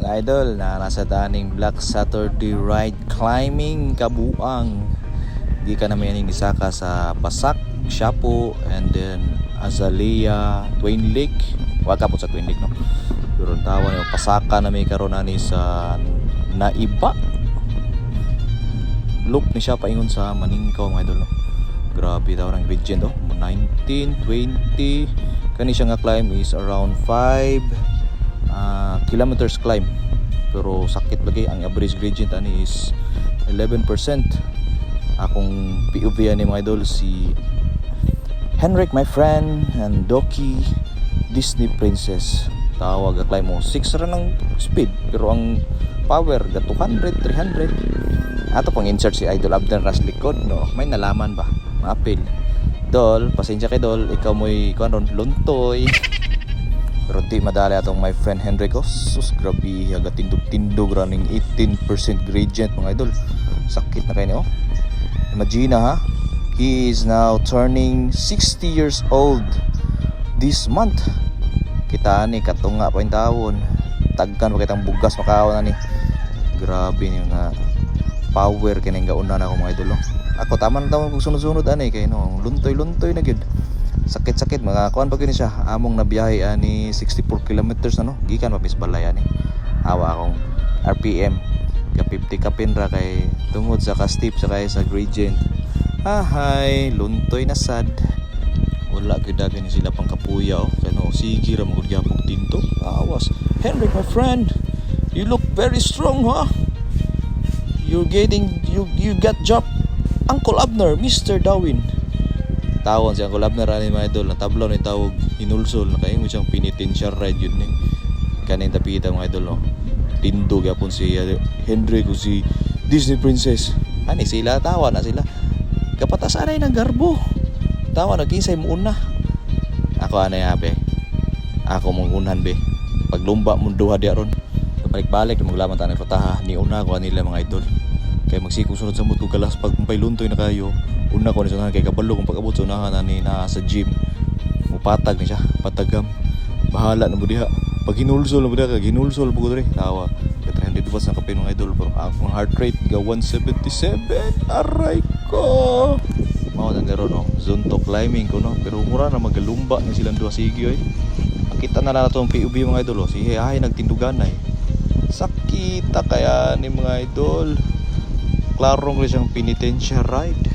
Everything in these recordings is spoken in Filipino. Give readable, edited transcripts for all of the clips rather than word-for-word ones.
Mga idol, na nasa daning Black Saturday ride climbing kabuang. Di ka namin yaning nisaka sa Pasak, Shapo, and then Azalea, Twin Lake. Wag ka po sa Twin Lake, no? Pero ang tawag yung Pasaka na may karoon ani sa Naiba. Loop ni siya paingon sa Maningkaw, mga idol, no? Grabe daw ang region, no? 19, 20. Kani siya nga climb is around 5 kilometers climb, pero sakit lagi. Ang average gradient ani is 11%. Akong POV ani mga idol si Henrik, my friend, and Doki Disney Princess. Tawag ka climb mo 6 ra ng speed, pero ang power ga 200, 300. Ato pang insert si Idol Abner Ras likod, no? May nalaman ba? Maapil. Dol, pasensya kay Dol, ikaw mo'y kuan luntoy. Pero di madali atong my friend Henrico. Sus, grabe, haga tindog-tindog running 18% gradient, mga idol. Sakit na kayo, oh. Imagine ha, he is now turning 60 years old this month. Kita ni katunga pa yung taon. Tagkan pa kitang bugas makaon na ni. Grabe yung power kining gauna na ako, mga idol, oh. Ako tama na daw kung sunod-sunod ani kay no, luntoy-luntoy na gid. Sakit-sakit mga kuan pag siya. Among nabiyahe ani 64 kilometers na, no. Gikan mapis balay ani. Awa akong RPM ka 50 kapin ra kay tungod sa ka-steep sa kay sa gradient. Ahay, luntoy na sad. Wala gyud ni sila pang kapuya, oh. Kano sige ra magud gyapon tinto. Awas. Henrik, my friend, you look very strong, huh? You got job. Uncle Abner, Mr. Darwin. Tawon si Uncle Abner ani mga idol, na tablaw ni tawag hinulsol na kay mo siyang penitential ride yun ni. Kaning tapita mga idol, no. Tindog yapon si Henry ko si Disney Princess. Ani sila tawa na sila. Kapatasan ay ng garbo. Tawa na kinsay mo una. Ako anay be. Ako mong unhan be. Paglumba mo duha diya ron. Balik-balik maglaman ta ng fataha ni una ko nila mga idol. Kay magsikong sunod sa mood ko galas pag pailuntoy na kayo. Una ko ni sunahan kay kabalo kung pag-abot sa unahan ani na sa gym. Mupatag ni siya, patagam. Bahala na mo diha. Pag hinulsol na mo diha, ginulsol po ko dre. Tawa. Kay 300 watts na kapin mga idol, pero ang heart rate ga 177. Aray ko. Mao na nero, no. Zone to climbing ko, no. Pero mura na magalumba ni silang duha sige oy. Makita na lang nato ang PUB mga idol, oh. Si ay nagtindugan ay. Sakita kaya ni mga idol. Klarong ko siyang penitential ride.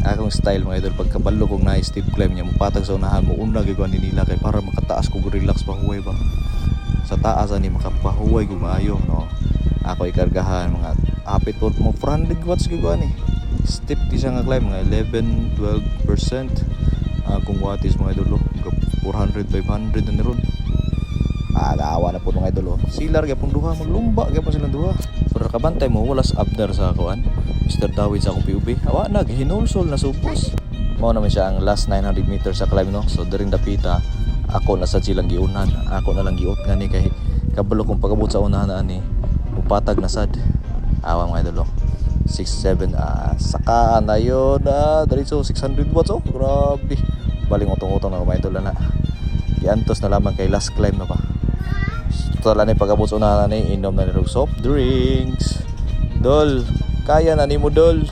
Akong style mga idol, pagkabalo kong na-steep climb niya, mupatag sa unahan mo, una gagawin ni nila kay para makataas ko relax pahuway ba. Sa taas ani makapahuway ko maayo, no. Ako ikargahan mga apit po mo 400 watts gagawin ni. Steep di siya nga climb mga 11-12%. Kung watts mga idol, 400-500 na ron. Naawa na po mga idol, oh. Sila gyapon duha maglumba gyapon silang duha. Pero kabantay mo walas abdar sa kuan Mr. Dawid sa akong PUB. Awa na hinulsol na supos. Mao naman siya ang last 900 meters sa climb, no. So during dapita ako na sa silang giunan. Ako na lang giot nga ni kay kabalo kong pag-abot sa unahan na ani upatag na sad. Awa mga idol, 67 saka na yun diretso 600 watts, oh. Grabe. Baling utong-utong na mga idol na. Giantos na lamang kay last climb na pa. Total na pag-abot sa unahan na inom na ni soft drinks. Dol, kaya na ni mo Dol.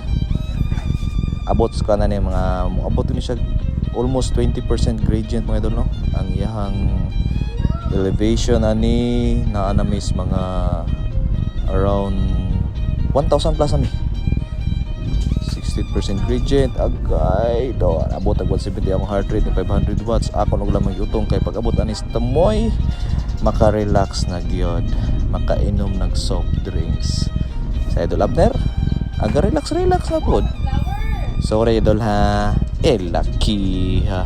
Abot ka na ni mga abot ni siya almost 20% gradient mga idol, no. Ang iyahang elevation ani na anamis mga around 1,000 plus ani. 60% gradient agay do abot ang 170 ang heart rate ni 500 watts. Ako nung lamang utong kay pag-abot ani sa tamoy maka-relax na gyud, makainom ng soft drinks. Sa Idol Abner, aga relax na pod. Sorry Idol ha. Lucky ha.